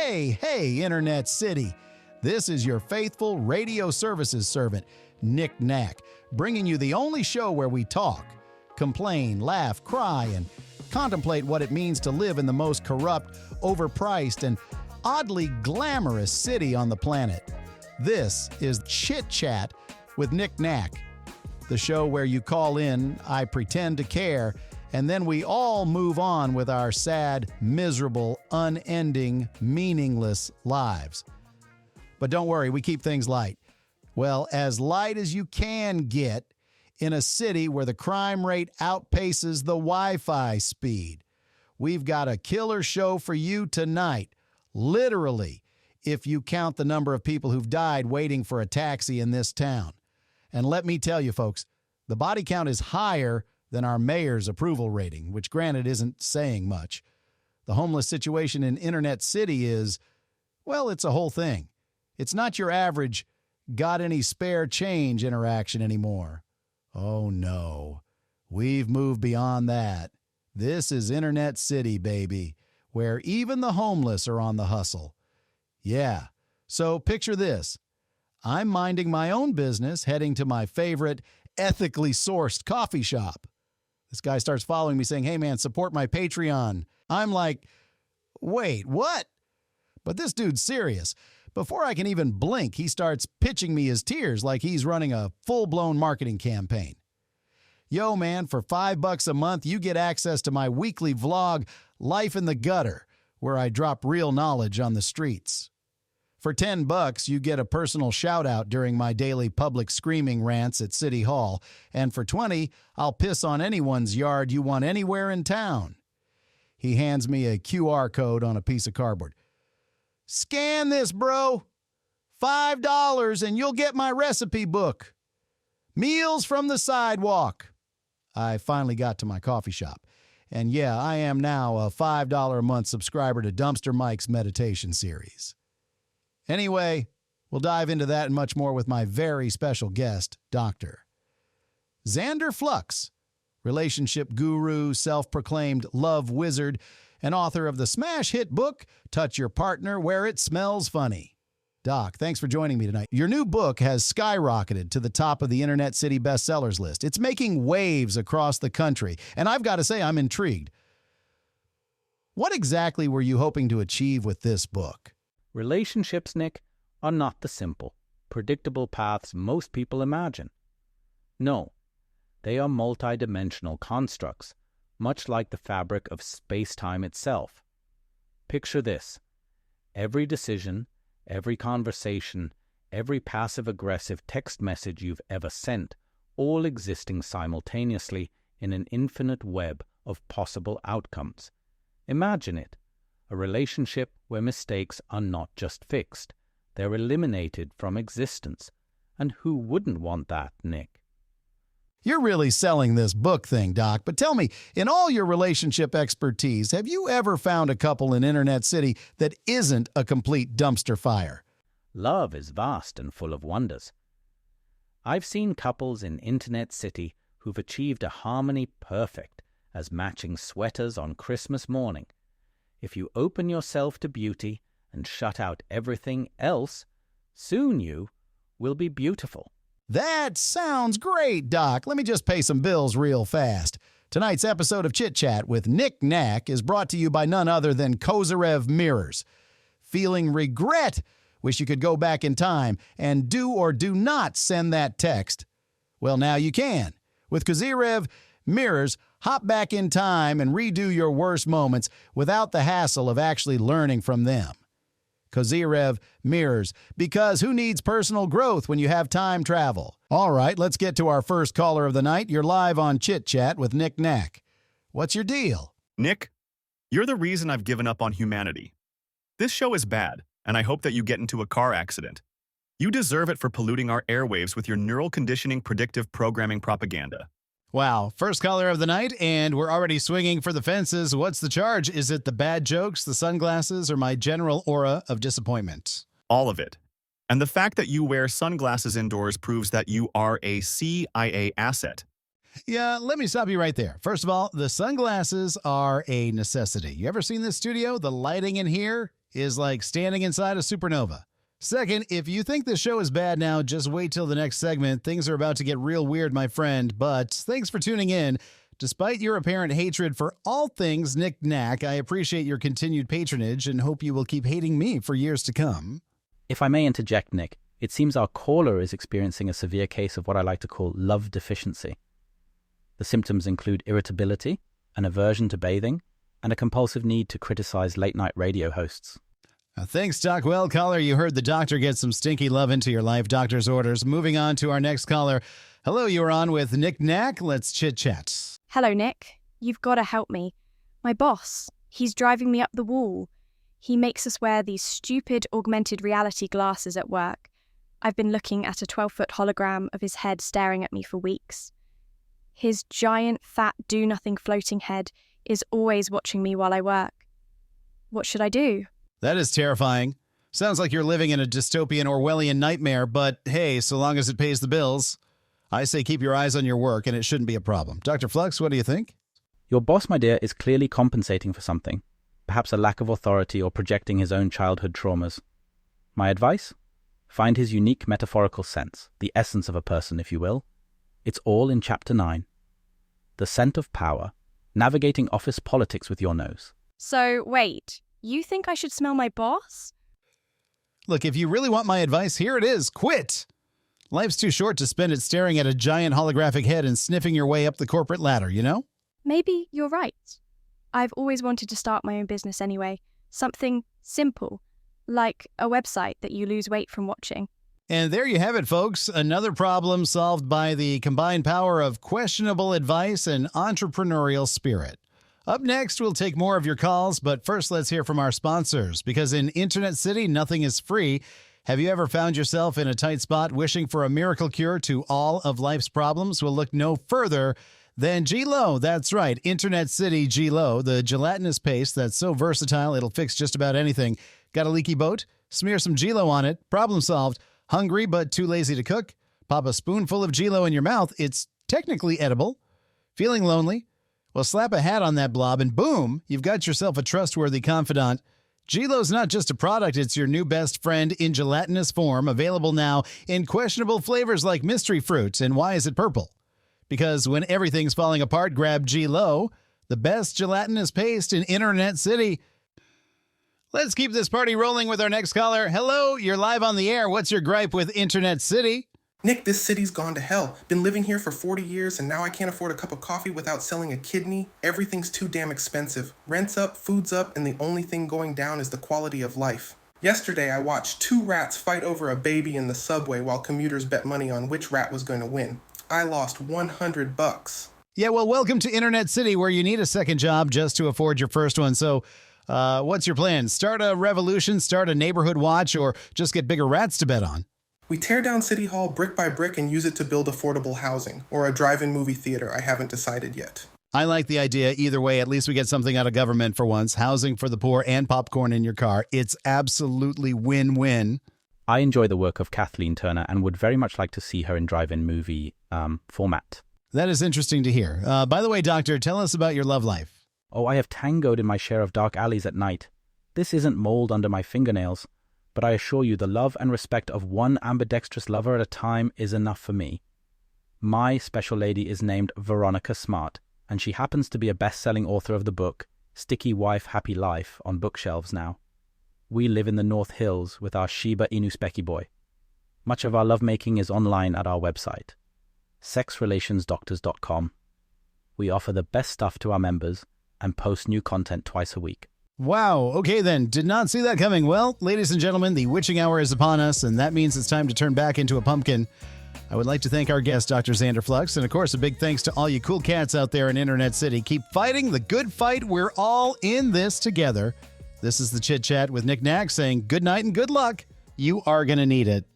Hey, Internet City. This is your faithful radio services servant, Nick Gnack, bringing you the only show where we talk, complain, laugh, cry, and contemplate what it means to live in the most corrupt, overpriced, and oddly glamorous city on the planet. This is Chit Chat with Nick Gnack, the show where you call in, I pretend to care, and then we all move on with our sad, miserable, unending, meaningless lives. But don't worry, we keep things light. Well, as light as you can get in a city where the crime rate outpaces the Wi-Fi speed. We've got a killer show for you tonight, literally, if you count the number of people who've died waiting for a taxi in this town. And let me tell you, folks, the body count is higher than our mayor's approval rating, which granted isn't saying much. The homeless situation in Internet City is, well, it's a whole thing. It's not your average, got any spare change interaction anymore. Oh no, we've moved beyond that. This is Internet City, baby, where even the homeless are on the hustle. Yeah, so picture this. I'm minding my own business, heading to my favorite ethically sourced coffee shop. This guy starts following me saying, "Hey man, support my Patreon." I'm like, wait, what? But this dude's serious. Before I can even blink, he starts pitching me his tears like he's running a full-blown marketing campaign. Yo man, for $5 a month, you get access to my weekly vlog, Life in the Gutter, where I drop real knowledge on the streets. For $10, you get a personal shout-out during my daily public screaming rants at City Hall. And for $20, I'll piss on anyone's yard you want anywhere in town. He hands me a QR code on a piece of cardboard. Scan this, bro. $5 and you'll get my recipe book. Meals from the sidewalk. I finally got to my coffee shop. And yeah, I am now a $5 a month subscriber to Dumpster Mike's meditation series. Anyway, we'll dive into that and much more with my very special guest, Dr. Xander Flux, relationship guru, self-proclaimed love wizard, and author of the smash hit book, Touch Your Partner Where It Smells Funny. Doc, thanks for joining me tonight. Your new book has skyrocketed to the top of the Internet City bestsellers list. It's making waves across the country, and I've got to say I'm intrigued. What exactly were you hoping to achieve with this book? Relationships, Nick, are not the simple, predictable paths most people imagine. No, they are multidimensional constructs, much like the fabric of space-time itself. Picture this. Every decision, every conversation, every passive-aggressive text message you've ever sent, all existing simultaneously in an infinite web of possible outcomes. Imagine it. A relationship where mistakes are not just fixed, they're eliminated from existence. And who wouldn't want that, Nick? You're really selling this book thing, Doc, but tell me, in all your relationship expertise, have you ever found a couple in Internet City that isn't a complete dumpster fire? Love is vast and full of wonders. I've seen couples in Internet City who've achieved a harmony perfect as matching sweaters on Christmas morning. If you open yourself to beauty and shut out everything else, soon you will be beautiful. That sounds great, Doc. Let me just pay some bills real fast. Tonight's episode of Chit Chat with Nick Gnack is brought to you by none other than Kozyrev Mirrors. Feeling regret? Wish you could go back in time and do or do not send that text? Well, now you can. With Kozyrev Mirrors, hop back in time and redo your worst moments without the hassle of actually learning from them. Kozyrev Mirrors, because who needs personal growth when you have time travel? All right, let's get to our first caller of the night. You're live on Chit Chat with Nick Gnack. What's your deal? Nick, you're the reason I've given up on humanity. This show is bad, and I hope that you get into a car accident. You deserve it for polluting our airwaves with your neural conditioning predictive programming propaganda. Wow, first caller of the night, and we're already swinging for the fences. What's the charge? Is it the bad jokes, the sunglasses, or my general aura of disappointment? All of it. And the fact that you wear sunglasses indoors proves that you are a CIA asset. Yeah, let me stop you right there. First of all, the sunglasses are a necessity. You ever seen this studio? The lighting in here is like standing inside a supernova. Second, if you think this show is bad now, just wait till the next segment. Things are about to get real weird, my friend. But thanks for tuning in. Despite your apparent hatred for all things Nick Gnack, I appreciate your continued patronage and hope you will keep hating me for years to come. If I may interject, Nick, it seems our caller is experiencing a severe case of what I like to call love deficiency. The symptoms include irritability, an aversion to bathing, and a compulsive need to criticize late-night radio hosts. Thanks, Doc. Well, caller, you heard the doctor get some stinky love into your life. Doctor's orders. Moving on to our next caller. Hello, you're on with Nick Gnack. Let's chit-chat. Hello, Nick. You've got to help me. My boss, he's driving me up the wall. He makes us wear these stupid augmented reality glasses at work. I've been looking at a 12-foot hologram of his head staring at me for weeks. His giant, fat, do-nothing floating head is always watching me while I work. What should I do? That is terrifying. Sounds like you're living in a dystopian Orwellian nightmare, but hey, so long as it pays the bills. I say keep your eyes on your work and it shouldn't be a problem. Dr. Flux, what do you think? Your boss, my dear, is clearly compensating for something, perhaps a lack of authority or projecting his own childhood traumas. My advice? Find his unique metaphorical sense, the essence of a person, if you will. It's all in Chapter 9. The Scent of Power, navigating office politics with your nose. So, wait, you think I should smell my boss? Look, if you really want my advice, here it is. Quit! Life's too short to spend it staring at a giant holographic head and sniffing your way up the corporate ladder, you know? Maybe you're right. I've always wanted to start my own business anyway. Something simple, like a website that you lose weight from watching. And there you have it, folks. Another problem solved by the combined power of questionable advice and entrepreneurial spirit. Up next, we'll take more of your calls, but first let's hear from our sponsors, because in Internet City, nothing is free. Have you ever found yourself in a tight spot wishing for a miracle cure to all of life's problems? Well, look no further than G-Lo. That's right, Internet City G-Lo, the gelatinous paste that's so versatile it'll fix just about anything. Got a leaky boat? Smear some G-Lo on it. Problem solved. Hungry but too lazy to cook? Pop a spoonful of G-Lo in your mouth. It's technically edible. Feeling lonely? Well, slap a hat on that blob and boom, you've got yourself a trustworthy confidant. G-Lo's not just a product, it's your new best friend in gelatinous form, available now in questionable flavors like mystery fruit. And why is it purple? Because when everything's falling apart, grab G-Lo, the best gelatinous paste in Internet City. Let's keep this party rolling with our next caller. Hello, you're live on the air. What's your gripe with Internet City? Nick, this city's gone to hell. Been living here for 40 years and now I can't afford a cup of coffee without selling a kidney. Everything's too damn expensive. Rent's up, food's up, and the only thing going down is the quality of life. Yesterday, I watched 2 rats fight over a baby in the subway while commuters bet money on which rat was going to win. I lost $100. Yeah, well, welcome to Internet City, where you need a second job just to afford your first one. So, what's your plan? Start a revolution, start a neighborhood watch, or just get bigger rats to bet on? We tear down City Hall brick by brick and use it to build affordable housing, or a drive-in movie theater. I haven't decided yet. I like the idea. Either way, at least we get something out of government for once. Housing for the poor and popcorn in your car. It's absolutely win-win. I enjoy the work of Kathleen Turner and would very much like to see her in drive-in movie format. That is interesting to hear. By the way, Doctor, tell us about your love life. Oh, I have tangoed in my share of dark alleys at night. This isn't mold under my fingernails, but I assure you the love and respect of one ambidextrous lover at a time is enough for me. My special lady is named Veronica Smart, and she happens to be a best-selling author of the book Sticky Wife, Happy Life on bookshelves now. We live in the North Hills with our Shiba Inu Specky boy. Much of our lovemaking is online at our website, sexrelationsdoctors.com. We offer the best stuff to our members and post new content twice a week. Wow, okay then, did not see that coming. Well, ladies and gentlemen, the witching hour is upon us, and that means it's time to turn back into a pumpkin. I would like to thank our guest, Dr. Xander Flux, and of course, a big thanks to all you cool cats out there in Internet City. Keep fighting the good fight. We're all in this together. This is the Chit Chat with Nick Gnack saying good night and good luck. You are going to need it.